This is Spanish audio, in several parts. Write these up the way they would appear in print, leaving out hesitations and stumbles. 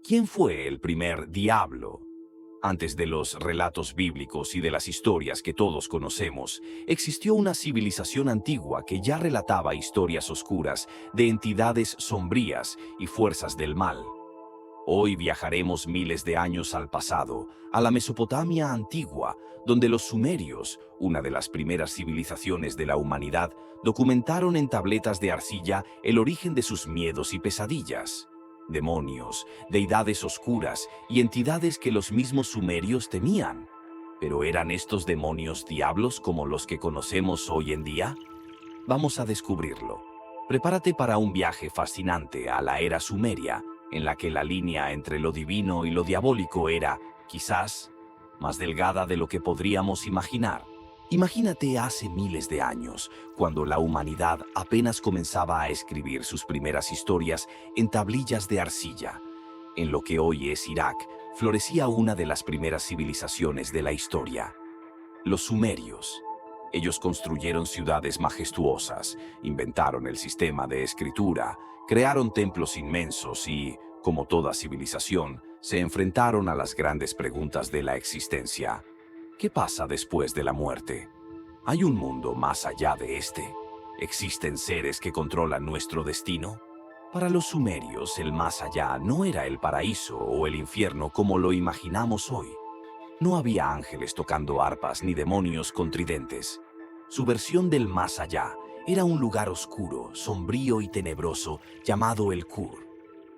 ¿Quién fue el primer diablo? Antes de los relatos bíblicos y de las historias que todos conocemos, existió una civilización antigua que ya relataba historias oscuras de entidades sombrías y fuerzas del mal. Hoy viajaremos miles de años al pasado, a la Mesopotamia antigua, donde los sumerios, una de las primeras civilizaciones de la humanidad, documentaron en tabletas de arcilla el origen de sus miedos y pesadillas. Demonios, deidades oscuras y entidades que los mismos sumerios temían. ¿Pero eran estos demonios diablos como los que conocemos hoy en día? Vamos a descubrirlo. Prepárate para un viaje fascinante a la era sumeria, en la que la línea entre lo divino y lo diabólico era, quizás, más delgada de lo que podríamos imaginar. Imagínate hace miles de años, cuando la humanidad apenas comenzaba a escribir sus primeras historias en tablillas de arcilla. En lo que hoy es Irak, florecía una de las primeras civilizaciones de la historia: los sumerios. Ellos construyeron ciudades majestuosas, inventaron el sistema de escritura, crearon templos inmensos y, como toda civilización, se enfrentaron a las grandes preguntas de la existencia. ¿Qué pasa después de la muerte? ¿Hay un mundo más allá de este? ¿Existen seres que controlan nuestro destino? Para los sumerios, el más allá no era el paraíso o el infierno como lo imaginamos hoy. No había ángeles tocando arpas ni demonios con tridentes. Su versión del más allá era un lugar oscuro, sombrío y tenebroso llamado el Kur.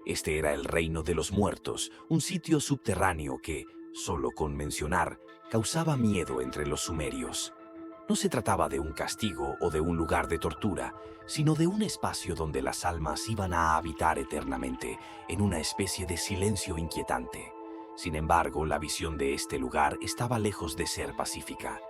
Este era el reino de los muertos, un sitio subterráneo que, solo con mencionar, causaba miedo entre los sumerios. No se trataba de un castigo o de un lugar de tortura, sino de un espacio donde las almas iban a habitar eternamente, en una especie de silencio inquietante. Sin embargo, la visión de este lugar estaba lejos de ser pacífica.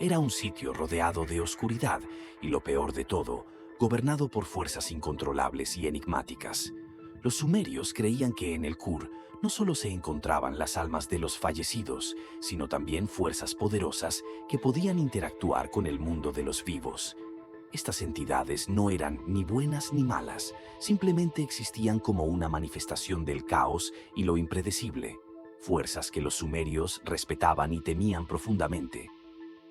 Era un sitio rodeado de oscuridad y, lo peor de todo, gobernado por fuerzas incontrolables y enigmáticas. Los sumerios creían que en el Kur no solo se encontraban las almas de los fallecidos, sino también fuerzas poderosas que podían interactuar con el mundo de los vivos. Estas entidades no eran ni buenas ni malas, simplemente existían como una manifestación del caos y lo impredecible, fuerzas que los sumerios respetaban y temían profundamente.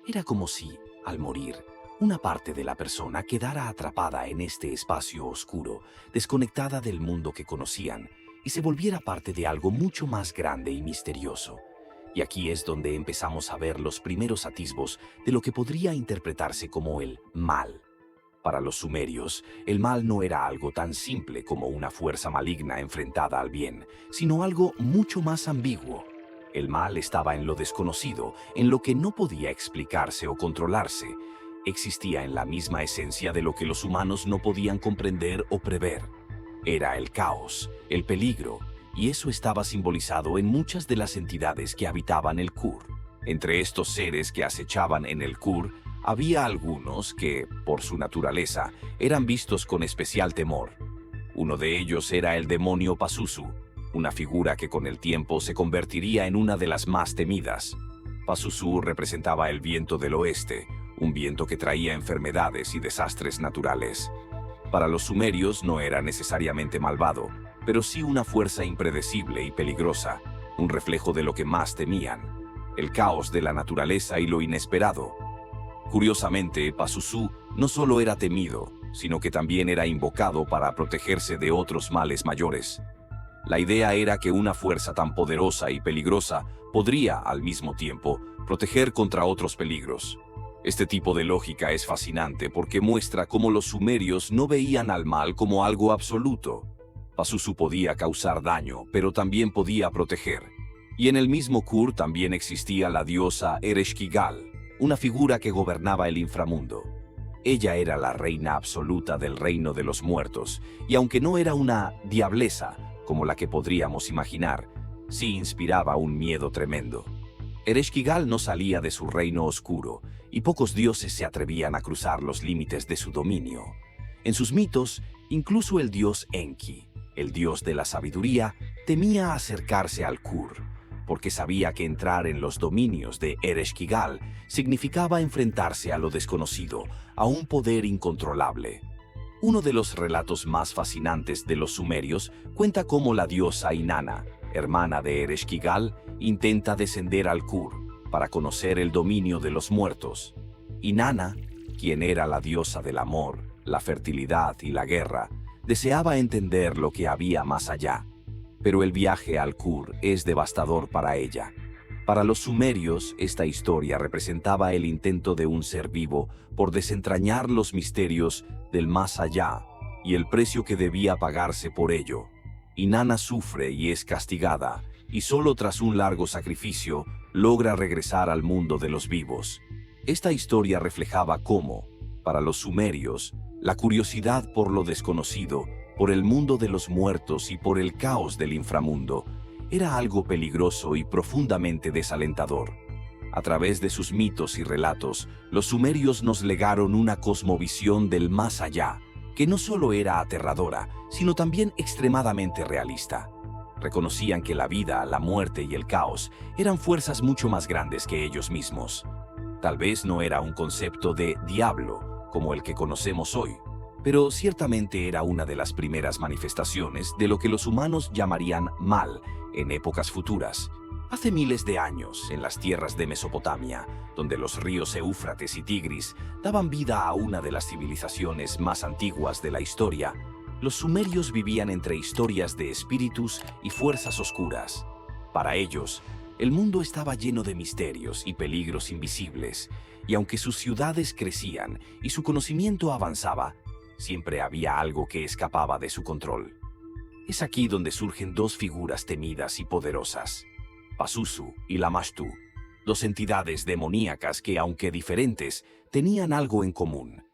Era como si, al morir, una parte de la persona quedara atrapada en este espacio oscuro, desconectada del mundo que conocían, y se volviera parte de algo mucho más grande y misterioso. Y aquí es donde empezamos a ver los primeros atisbos de lo que podría interpretarse como el mal. Para los sumerios, el mal no era algo tan simple como una fuerza maligna enfrentada al bien, sino algo mucho más ambiguo. El mal estaba en lo desconocido, en lo que no podía explicarse o controlarse. Existía en la misma esencia de lo que los humanos no podían comprender o prever. Era el caos, el peligro, y eso estaba simbolizado en muchas de las entidades que habitaban el Kur. Entre estos seres que acechaban en el Kur, había algunos que, por su naturaleza, eran vistos con especial temor. Uno de ellos era el demonio Pazuzu, una figura que con el tiempo se convertiría en una de las más temidas. Pazuzu representaba el viento del oeste, un viento que traía enfermedades y desastres naturales. Para los sumerios no era necesariamente malvado, pero sí una fuerza impredecible y peligrosa, un reflejo de lo que más temían: el caos de la naturaleza y lo inesperado. Curiosamente, Pazuzu no solo era temido, sino que también era invocado para protegerse de otros males mayores. La idea era que una fuerza tan poderosa y peligrosa podría, al mismo tiempo, proteger contra otros peligros. Este tipo de lógica es fascinante porque muestra cómo los sumerios no veían al mal como algo absoluto. Pazuzu podía causar daño, pero también podía proteger. Y en el mismo Kur también existía la diosa Ereshkigal, una figura que gobernaba el inframundo. Ella era la reina absoluta del reino de los muertos, y aunque no era una diableza, como la que podríamos imaginar, sí inspiraba un miedo tremendo. Ereshkigal no salía de su reino oscuro, y pocos dioses se atrevían a cruzar los límites de su dominio. En sus mitos, incluso el dios Enki, el dios de la sabiduría, temía acercarse al Kur, porque sabía que entrar en los dominios de Ereshkigal significaba enfrentarse a lo desconocido, a un poder incontrolable. Uno de los relatos más fascinantes de los sumerios cuenta cómo la diosa Inanna, hermana de Ereshkigal, intenta descender al Kur para conocer el dominio de los muertos. Inanna, quien era la diosa del amor, la fertilidad y la guerra, deseaba entender lo que había más allá. Pero el viaje al Kur es devastador para ella. Para los sumerios, esta historia representaba el intento de un ser vivo por desentrañar los misterios del más allá y el precio que debía pagarse por ello. Inanna sufre y es castigada, y solo tras un largo sacrificio logra regresar al mundo de los vivos. Esta historia reflejaba cómo, para los sumerios, la curiosidad por lo desconocido, por el mundo de los muertos y por el caos del inframundo, era algo peligroso y profundamente desalentador. A través de sus mitos y relatos, los sumerios nos legaron una cosmovisión del más allá, que no solo era aterradora, sino también extremadamente realista. Reconocían que la vida, la muerte y el caos eran fuerzas mucho más grandes que ellos mismos. Tal vez no era un concepto de diablo, como el que conocemos hoy, pero ciertamente era una de las primeras manifestaciones de lo que los humanos llamarían mal en épocas futuras. Hace miles de años, en las tierras de Mesopotamia, donde los ríos Éufrates y Tigris daban vida a una de las civilizaciones más antiguas de la historia, los sumerios vivían entre historias de espíritus y fuerzas oscuras. Para ellos, el mundo estaba lleno de misterios y peligros invisibles, y aunque sus ciudades crecían y su conocimiento avanzaba, siempre había algo que escapaba de su control. Es aquí donde surgen dos figuras temidas y poderosas: Pazuzu y Lamashtu, dos entidades demoníacas que, aunque diferentes, tenían algo en común.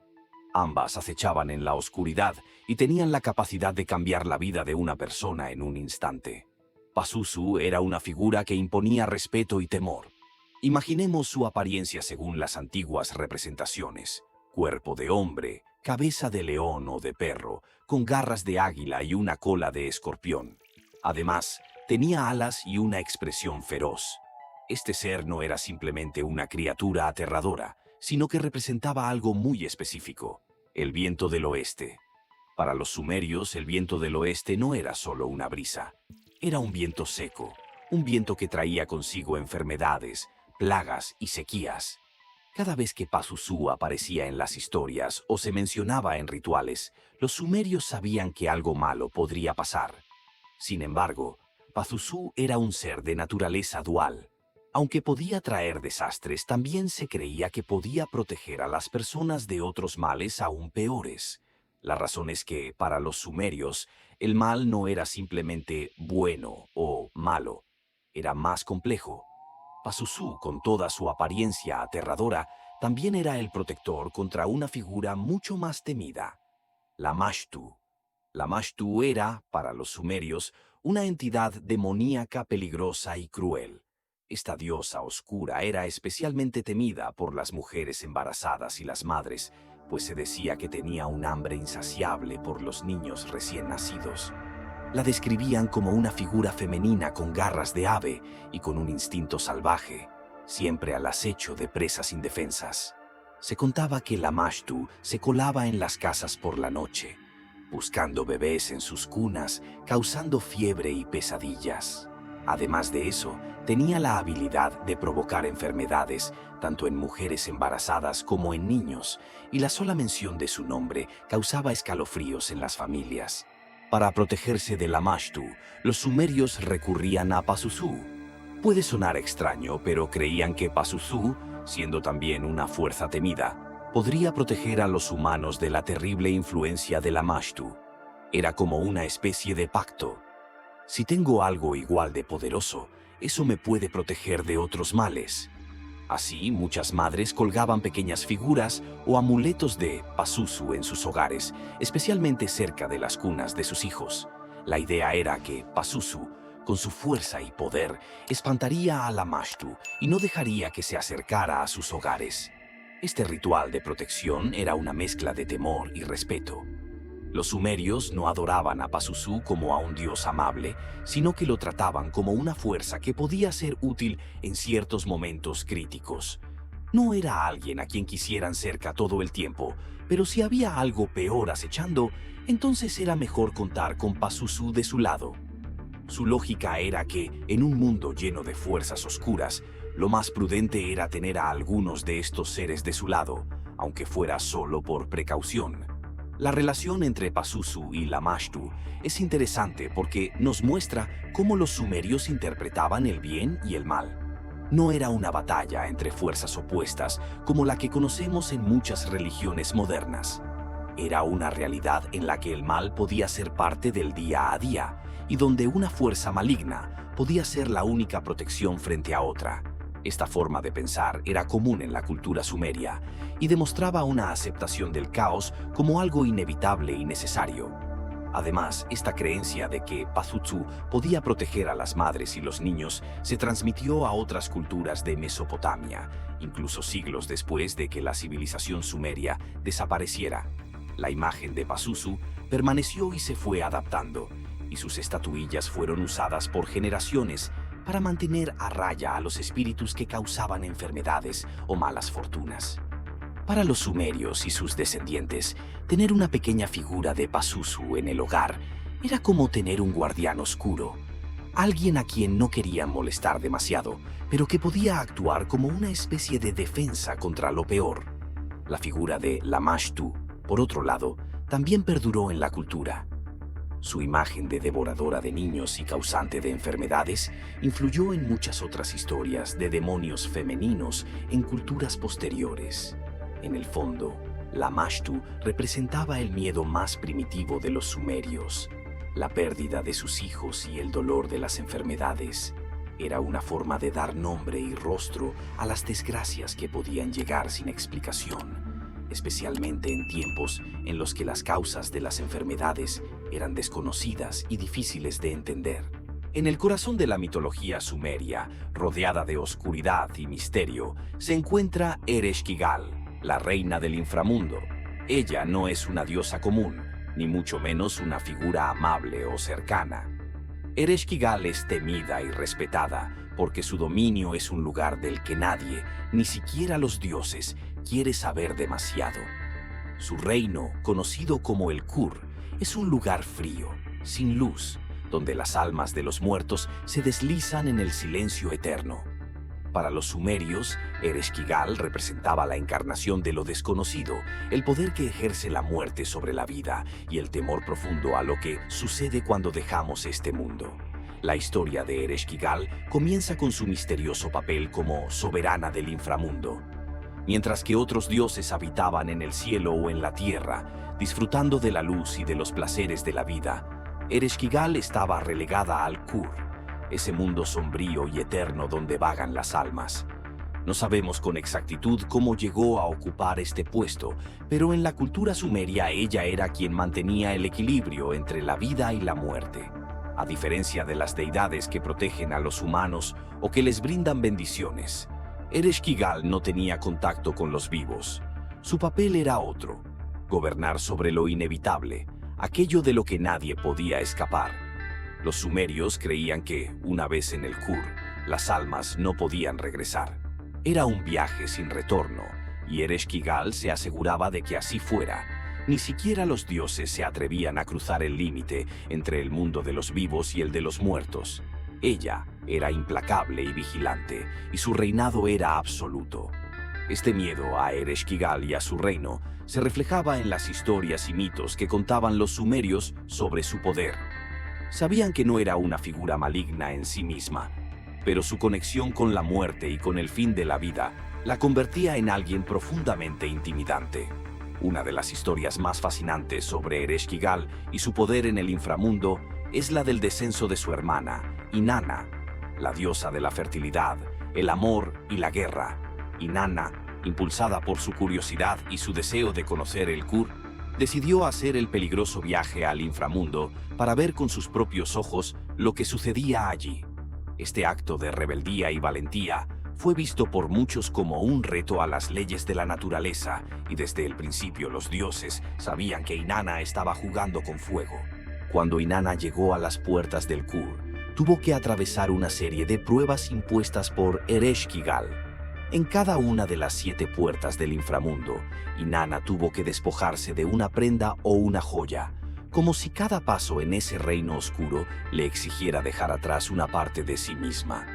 Ambas acechaban en la oscuridad y tenían la capacidad de cambiar la vida de una persona en un instante. Pazuzu era una figura que imponía respeto y temor. Imaginemos su apariencia según las antiguas representaciones: cuerpo de hombre, cabeza de león o de perro, con garras de águila y una cola de escorpión. Además, tenía alas y una expresión feroz. Este ser no era simplemente una criatura aterradora, sino que representaba algo muy específico: el viento del oeste. Para los sumerios, el viento del oeste no era solo una brisa. Era un viento seco, un viento que traía consigo enfermedades, plagas y sequías. Cada vez que Pazuzu aparecía en las historias o se mencionaba en rituales, los sumerios sabían que algo malo podría pasar. Sin embargo, Pazuzu era un ser de naturaleza dual. Aunque podía traer desastres, también se creía que podía proteger a las personas de otros males aún peores. La razón es que, para los sumerios, el mal no era simplemente bueno o malo, era más complejo. Pazuzu, con toda su apariencia aterradora, también era el protector contra una figura mucho más temida: Lamashtu. Lamashtu era, para los sumerios, una entidad demoníaca peligrosa y cruel. Esta diosa oscura era especialmente temida por las mujeres embarazadas y las madres, pues se decía que tenía un hambre insaciable por los niños recién nacidos. La describían como una figura femenina con garras de ave y con un instinto salvaje, siempre al acecho de presas indefensas. Se contaba que Lamashtu se colaba en las casas por la noche, buscando bebés en sus cunas, causando fiebre y pesadillas. Además de eso, tenía la habilidad de provocar enfermedades, tanto en mujeres embarazadas como en niños, y la sola mención de su nombre causaba escalofríos en las familias. Para protegerse de Lamashtu, los sumerios recurrían a Pazuzu. Puede sonar extraño, pero creían que Pazuzu, siendo también una fuerza temida, podría proteger a los humanos de la terrible influencia de Lamashtu. Era como una especie de pacto. Si tengo algo igual de poderoso, eso me puede proteger de otros males. Así, muchas madres colgaban pequeñas figuras o amuletos de Pazuzu en sus hogares, especialmente cerca de las cunas de sus hijos. La idea era que Pazuzu, con su fuerza y poder, espantaría a Lamashtu y no dejaría que se acercara a sus hogares. Este ritual de protección era una mezcla de temor y respeto. Los sumerios no adoraban a Pazuzu como a un dios amable, sino que lo trataban como una fuerza que podía ser útil en ciertos momentos críticos. No era alguien a quien quisieran cerca todo el tiempo, pero si había algo peor acechando, entonces era mejor contar con Pazuzu de su lado. Su lógica era que, en un mundo lleno de fuerzas oscuras, lo más prudente era tener a algunos de estos seres de su lado, aunque fuera solo por precaución. La relación entre Pazuzu y Lamashtu es interesante porque nos muestra cómo los sumerios interpretaban el bien y el mal. No era una batalla entre fuerzas opuestas como la que conocemos en muchas religiones modernas. Era una realidad en la que el mal podía ser parte del día a día y donde una fuerza maligna podía ser la única protección frente a otra. Esta forma de pensar era común en la cultura sumeria y demostraba una aceptación del caos como algo inevitable y necesario. Además, esta creencia de que Pazuzu podía proteger a las madres y los niños se transmitió a otras culturas de Mesopotamia, incluso siglos después de que la civilización sumeria desapareciera. La imagen de Pazuzu permaneció y se fue adaptando, y sus estatuillas fueron usadas por generaciones para mantener a raya a los espíritus que causaban enfermedades o malas fortunas. Para los sumerios y sus descendientes, tener una pequeña figura de Pazuzu en el hogar era como tener un guardián oscuro, alguien a quien no querían molestar demasiado, pero que podía actuar como una especie de defensa contra lo peor. La figura de Lamashtu, por otro lado, también perduró en la cultura. Su imagen de devoradora de niños y causante de enfermedades influyó en muchas otras historias de demonios femeninos en culturas posteriores. En el fondo, Lamashtu representaba el miedo más primitivo de los sumerios. La pérdida de sus hijos y el dolor de las enfermedades era una forma de dar nombre y rostro a las desgracias que podían llegar sin explicación, especialmente en tiempos en los que las causas de las enfermedades eran desconocidas y difíciles de entender. En el corazón de la mitología sumeria, rodeada de oscuridad y misterio, se encuentra Ereshkigal, la reina del inframundo. Ella no es una diosa común, ni mucho menos una figura amable o cercana. Ereshkigal es temida y respetada porque su dominio es un lugar del que nadie, ni siquiera los dioses, quiere saber demasiado. Su reino, conocido como el Kur, es un lugar frío, sin luz, donde las almas de los muertos se deslizan en el silencio eterno. Para los sumerios, Ereshkigal representaba la encarnación de lo desconocido, el poder que ejerce la muerte sobre la vida y el temor profundo a lo que sucede cuando dejamos este mundo. La historia de Ereshkigal comienza con su misterioso papel como soberana del inframundo. Mientras que otros dioses habitaban en el cielo o en la tierra, disfrutando de la luz y de los placeres de la vida, Ereshkigal estaba relegada al Kur, ese mundo sombrío y eterno donde vagan las almas. No sabemos con exactitud cómo llegó a ocupar este puesto, pero en la cultura sumeria ella era quien mantenía el equilibrio entre la vida y la muerte. A diferencia de las deidades que protegen a los humanos o que les brindan bendiciones, Ereshkigal no tenía contacto con los vivos. Su papel era otro: gobernar sobre lo inevitable, aquello de lo que nadie podía escapar. Los sumerios creían que, una vez en el Kur, las almas no podían regresar. Era un viaje sin retorno, y Ereshkigal se aseguraba de que así fuera. Ni siquiera los dioses se atrevían a cruzar el límite entre el mundo de los vivos y el de los muertos. Ella era implacable y vigilante, y su reinado era absoluto. Este miedo a Ereshkigal y a su reino se reflejaba en las historias y mitos que contaban los sumerios sobre su poder. Sabían que no era una figura maligna en sí misma, pero su conexión con la muerte y con el fin de la vida la convertía en alguien profundamente intimidante. Una de las historias más fascinantes sobre Ereshkigal y su poder en el inframundo es la del descenso de su hermana, Inanna, la diosa de la fertilidad, el amor y la guerra. Inanna, impulsada por su curiosidad y su deseo de conocer el Kur, decidió hacer el peligroso viaje al inframundo para ver con sus propios ojos lo que sucedía allí. Este acto de rebeldía y valentía fue visto por muchos como un reto a las leyes de la naturaleza, y desde el principio los dioses sabían que Inanna estaba jugando con fuego. Cuando Inanna llegó a las puertas del Kur, tuvo que atravesar una serie de pruebas impuestas por Ereshkigal. En cada una de las 7 puertas del inframundo, Inanna tuvo que despojarse de una prenda o una joya, como si cada paso en ese reino oscuro le exigiera dejar atrás una parte de sí misma.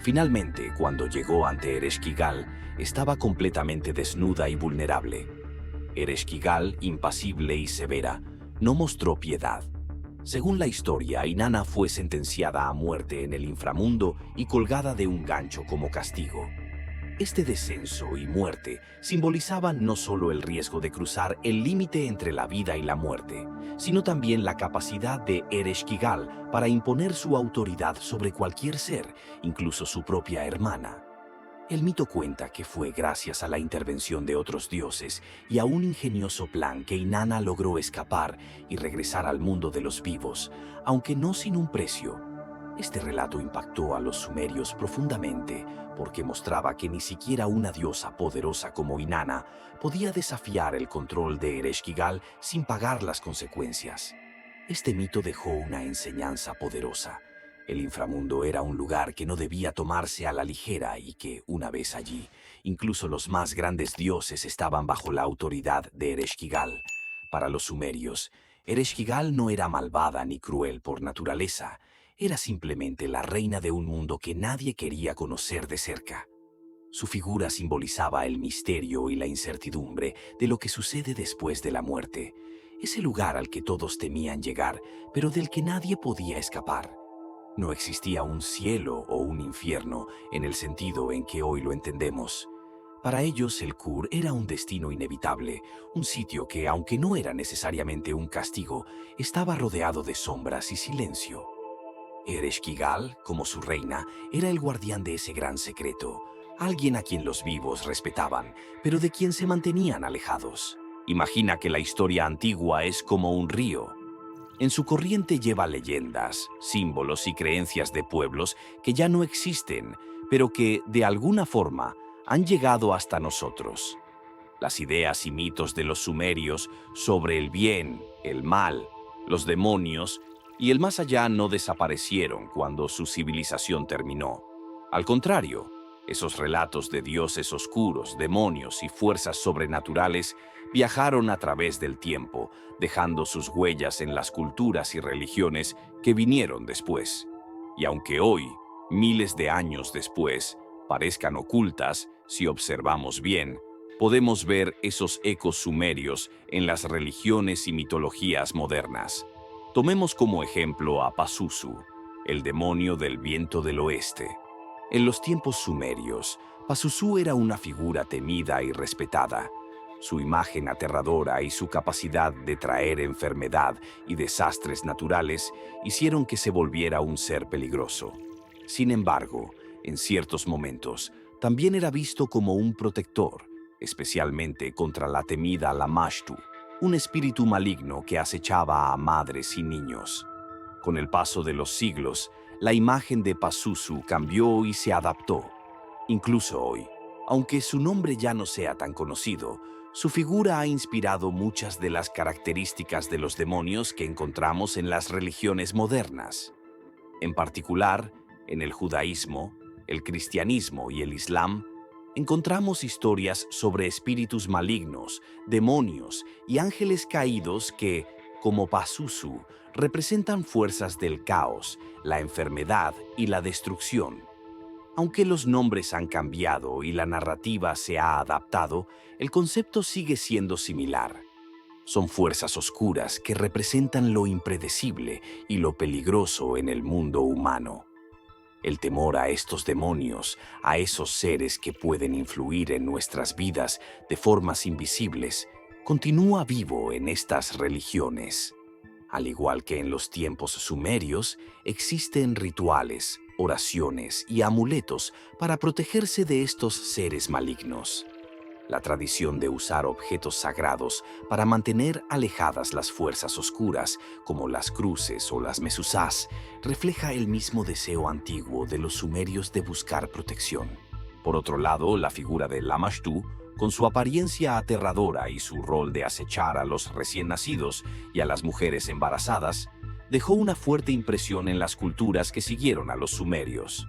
Finalmente, cuando llegó ante Ereshkigal, estaba completamente desnuda y vulnerable. Ereshkigal, impasible y severa, no mostró piedad. Según la historia, Inanna fue sentenciada a muerte en el inframundo y colgada de un gancho como castigo. Este descenso y muerte simbolizaban no solo el riesgo de cruzar el límite entre la vida y la muerte, sino también la capacidad de Ereshkigal para imponer su autoridad sobre cualquier ser, incluso su propia hermana. El mito cuenta que fue gracias a la intervención de otros dioses y a un ingenioso plan que Inanna logró escapar y regresar al mundo de los vivos, aunque no sin un precio. Este relato impactó a los sumerios profundamente porque mostraba que ni siquiera una diosa poderosa como Inanna podía desafiar el control de Ereshkigal sin pagar las consecuencias. Este mito dejó una enseñanza poderosa. El inframundo era un lugar que no debía tomarse a la ligera y que, una vez allí, incluso los más grandes dioses estaban bajo la autoridad de Ereshkigal. Para los sumerios, Ereshkigal no era malvada ni cruel por naturaleza. Era simplemente la reina de un mundo que nadie quería conocer de cerca. Su figura simbolizaba el misterio y la incertidumbre de lo que sucede después de la muerte, ese lugar al que todos temían llegar, pero del que nadie podía escapar. No existía un cielo o un infierno en el sentido en que hoy lo entendemos. Para ellos el Kur era un destino inevitable, un sitio que, aunque no era necesariamente un castigo, estaba rodeado de sombras y silencio. Ereshkigal, como su reina, era el guardián de ese gran secreto, alguien a quien los vivos respetaban, pero de quien se mantenían alejados. Imagina que la historia antigua es como un río. En su corriente lleva leyendas, símbolos y creencias de pueblos que ya no existen, pero que, de alguna forma, han llegado hasta nosotros. Las ideas y mitos de los sumerios sobre el bien, el mal, los demonios y el más allá no desaparecieron cuando su civilización terminó. Al contrario, esos relatos de dioses oscuros, demonios y fuerzas sobrenaturales viajaron a través del tiempo, dejando sus huellas en las culturas y religiones que vinieron después. Y aunque hoy, miles de años después, parezcan ocultas, si observamos bien, podemos ver esos ecos sumerios en las religiones y mitologías modernas. Tomemos como ejemplo a Pazuzu, el demonio del viento del oeste. En los tiempos sumerios, Pazuzu era una figura temida y respetada. Su imagen aterradora y su capacidad de traer enfermedad y desastres naturales hicieron que se volviera un ser peligroso. Sin embargo, en ciertos momentos, también era visto como un protector, especialmente contra la temida Lamashtu, un espíritu maligno que acechaba a madres y niños. Con el paso de los siglos, la imagen de Pazuzu cambió y se adaptó. Incluso hoy, aunque su nombre ya no sea tan conocido, su figura ha inspirado muchas de las características de los demonios que encontramos en las religiones modernas. En particular, en el judaísmo, el cristianismo y el islam, encontramos historias sobre espíritus malignos, demonios y ángeles caídos que, como Pazuzu, representan fuerzas del caos, la enfermedad y la destrucción. Aunque los nombres han cambiado y la narrativa se ha adaptado, el concepto sigue siendo similar. Son fuerzas oscuras que representan lo impredecible y lo peligroso en el mundo humano. El temor a estos demonios, a esos seres que pueden influir en nuestras vidas de formas invisibles, continúa vivo en estas religiones. Al igual que en los tiempos sumerios, existen rituales, oraciones y amuletos para protegerse de estos seres malignos. La tradición de usar objetos sagrados para mantener alejadas las fuerzas oscuras, como las cruces o las mezuzás, refleja el mismo deseo antiguo de los sumerios de buscar protección. Por otro lado, la figura de Lamashtu, con su apariencia aterradora y su rol de acechar a los recién nacidos y a las mujeres embarazadas, dejó una fuerte impresión en las culturas que siguieron a los sumerios.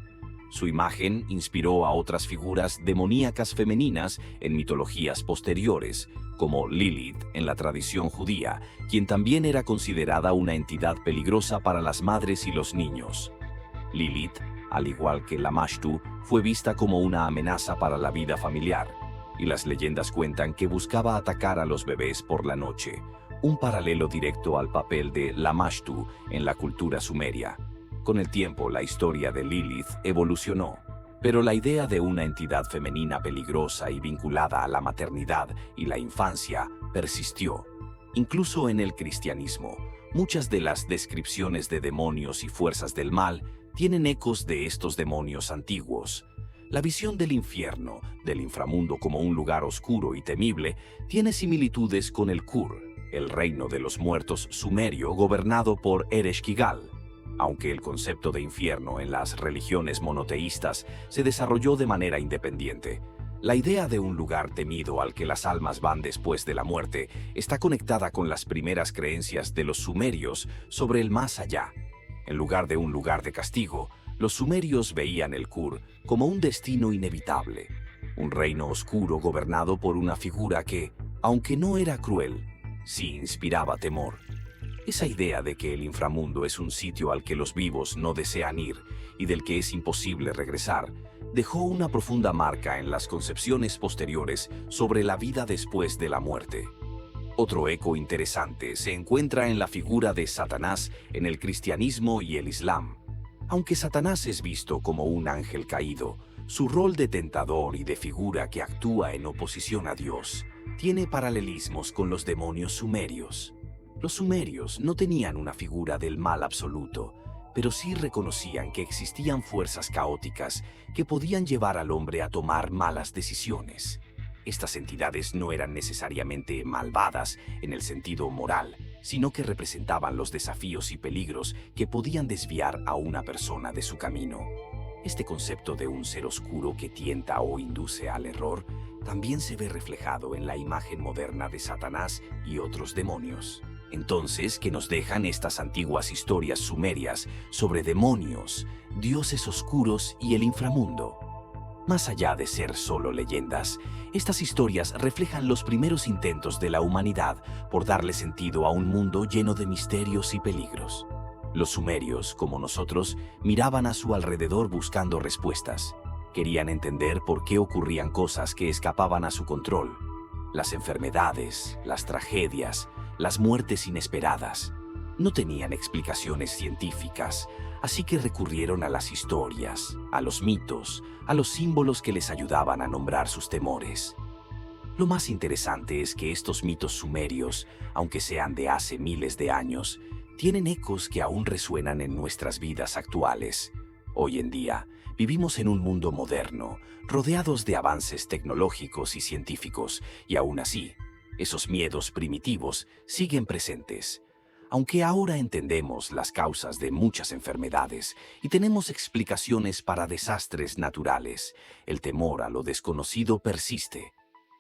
Su imagen inspiró a otras figuras demoníacas femeninas en mitologías posteriores, como Lilith en la tradición judía, quien también era considerada una entidad peligrosa para las madres y los niños. Lilith, al igual que Lamashtu, fue vista como una amenaza para la vida familiar, y las leyendas cuentan que buscaba atacar a los bebés por la noche, un paralelo directo al papel de Lamashtu en la cultura sumeria. Con el tiempo, la historia de Lilith evolucionó, pero la idea de una entidad femenina peligrosa y vinculada a la maternidad y la infancia persistió. Incluso en el cristianismo, muchas de las descripciones de demonios y fuerzas del mal tienen ecos de estos demonios antiguos. La visión del infierno, del inframundo como un lugar oscuro y temible, tiene similitudes con el Kur, el reino de los muertos sumerio gobernado por Ereshkigal. Aunque el concepto de infierno en las religiones monoteístas se desarrolló de manera independiente, la idea de un lugar temido al que las almas van después de la muerte está conectada con las primeras creencias de los sumerios sobre el más allá. En lugar de un lugar de castigo, los sumerios veían el Kur como un destino inevitable, un reino oscuro gobernado por una figura que, aunque no era cruel, sí inspiraba temor. Esa idea de que el inframundo es un sitio al que los vivos no desean ir y del que es imposible regresar, dejó una profunda marca en las concepciones posteriores sobre la vida después de la muerte. Otro eco interesante se encuentra en la figura de Satanás en el cristianismo y el islam. Aunque Satanás es visto como un ángel caído, su rol de tentador y de figura que actúa en oposición a Dios tiene paralelismos con los demonios sumerios. Los sumerios no tenían una figura del mal absoluto, pero sí reconocían que existían fuerzas caóticas que podían llevar al hombre a tomar malas decisiones. Estas entidades no eran necesariamente malvadas en el sentido moral, sino que representaban los desafíos y peligros que podían desviar a una persona de su camino. Este concepto de un ser oscuro que tienta o induce al error también se ve reflejado en la imagen moderna de Satanás y otros demonios. Entonces, ¿qué nos dejan estas antiguas historias sumerias sobre demonios, dioses oscuros y el inframundo? Más allá de ser solo leyendas, estas historias reflejan los primeros intentos de la humanidad por darle sentido a un mundo lleno de misterios y peligros. Los sumerios, como nosotros, miraban a su alrededor buscando respuestas. Querían entender por qué ocurrían cosas que escapaban a su control. Las enfermedades, las tragedias, las muertes inesperadas. No tenían explicaciones científicas, así que recurrieron a las historias, a los mitos, a los símbolos que les ayudaban a nombrar sus temores. Lo más interesante es que estos mitos sumerios, aunque sean de hace miles de años, tienen ecos que aún resuenan en nuestras vidas actuales. Hoy en día, vivimos en un mundo moderno, rodeados de avances tecnológicos y científicos, y aún así, esos miedos primitivos siguen presentes. Aunque ahora entendemos las causas de muchas enfermedades y tenemos explicaciones para desastres naturales, el temor a lo desconocido persiste.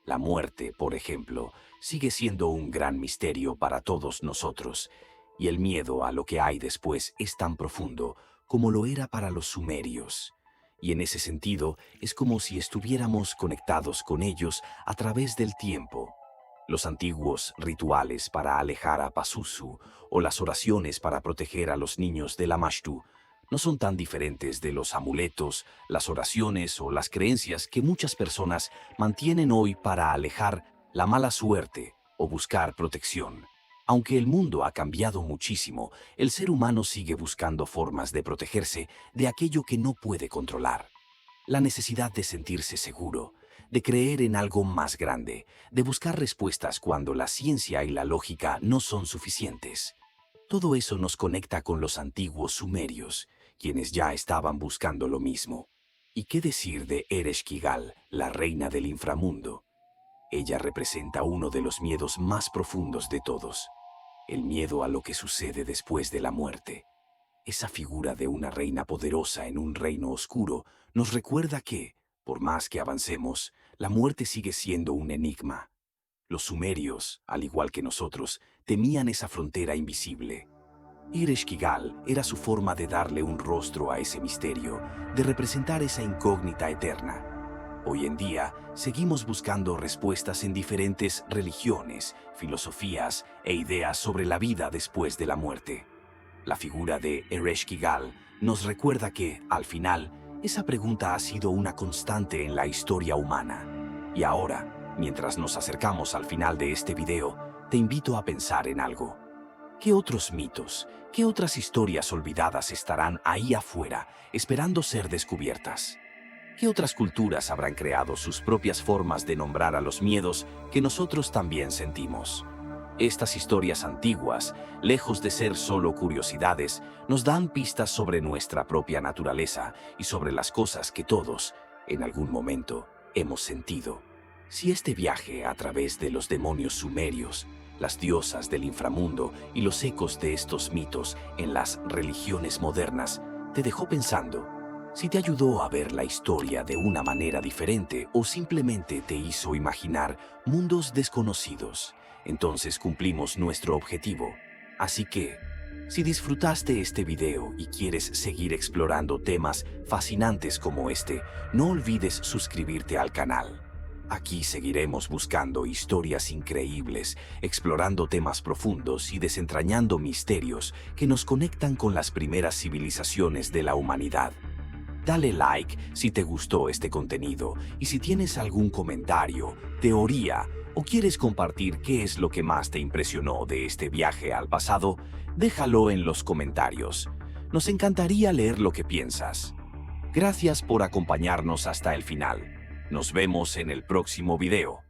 La muerte, por ejemplo, sigue siendo un gran misterio para todos nosotros, y el miedo a lo que hay después es tan profundo como lo era para los sumerios. Y en ese sentido, es como si estuviéramos conectados con ellos a través del tiempo. Los antiguos rituales para alejar a Pazuzu o las oraciones para proteger a los niños de Lamashtu no son tan diferentes de los amuletos, las oraciones o las creencias que muchas personas mantienen hoy para alejar la mala suerte o buscar protección. Aunque el mundo ha cambiado muchísimo, el ser humano sigue buscando formas de protegerse de aquello que no puede controlar. La necesidad de sentirse seguro, de creer en algo más grande, de buscar respuestas cuando la ciencia y la lógica no son suficientes. Todo eso nos conecta con los antiguos sumerios, quienes ya estaban buscando lo mismo. ¿Y qué decir de Ereshkigal, la reina del inframundo? Ella representa uno de los miedos más profundos de todos, el miedo a lo que sucede después de la muerte. Esa figura de una reina poderosa en un reino oscuro nos recuerda que, por más que avancemos, la muerte sigue siendo un enigma. Los sumerios, al igual que nosotros, temían esa frontera invisible. Ereshkigal era su forma de darle un rostro a ese misterio, de representar esa incógnita eterna. Hoy en día, seguimos buscando respuestas en diferentes religiones, filosofías e ideas sobre la vida después de la muerte. La figura de Ereshkigal nos recuerda que, al final, esa pregunta ha sido una constante en la historia humana. Y ahora, mientras nos acercamos al final de este video, te invito a pensar en algo. ¿Qué otros mitos, qué otras historias olvidadas estarán ahí afuera, esperando ser descubiertas? ¿Qué otras culturas habrán creado sus propias formas de nombrar a los miedos que nosotros también sentimos? Estas historias antiguas, lejos de ser solo curiosidades, nos dan pistas sobre nuestra propia naturaleza y sobre las cosas que todos, en algún momento, hemos sentido. Si este viaje a través de los demonios sumerios, las diosas del inframundo y los ecos de estos mitos en las religiones modernas te dejó pensando, si te ayudó a ver la historia de una manera diferente o simplemente te hizo imaginar mundos desconocidos, entonces cumplimos nuestro objetivo. Así que, si disfrutaste este video y quieres seguir explorando temas fascinantes como este, no olvides suscribirte al canal. Aquí seguiremos buscando historias increíbles, explorando temas profundos y desentrañando misterios que nos conectan con las primeras civilizaciones de la humanidad. Dale like si te gustó este contenido y si tienes algún comentario, teoría o quieres compartir qué es lo que más te impresionó de este viaje al pasado, déjalo en los comentarios. Nos encantaría leer lo que piensas. Gracias por acompañarnos hasta el final. Nos vemos en el próximo video.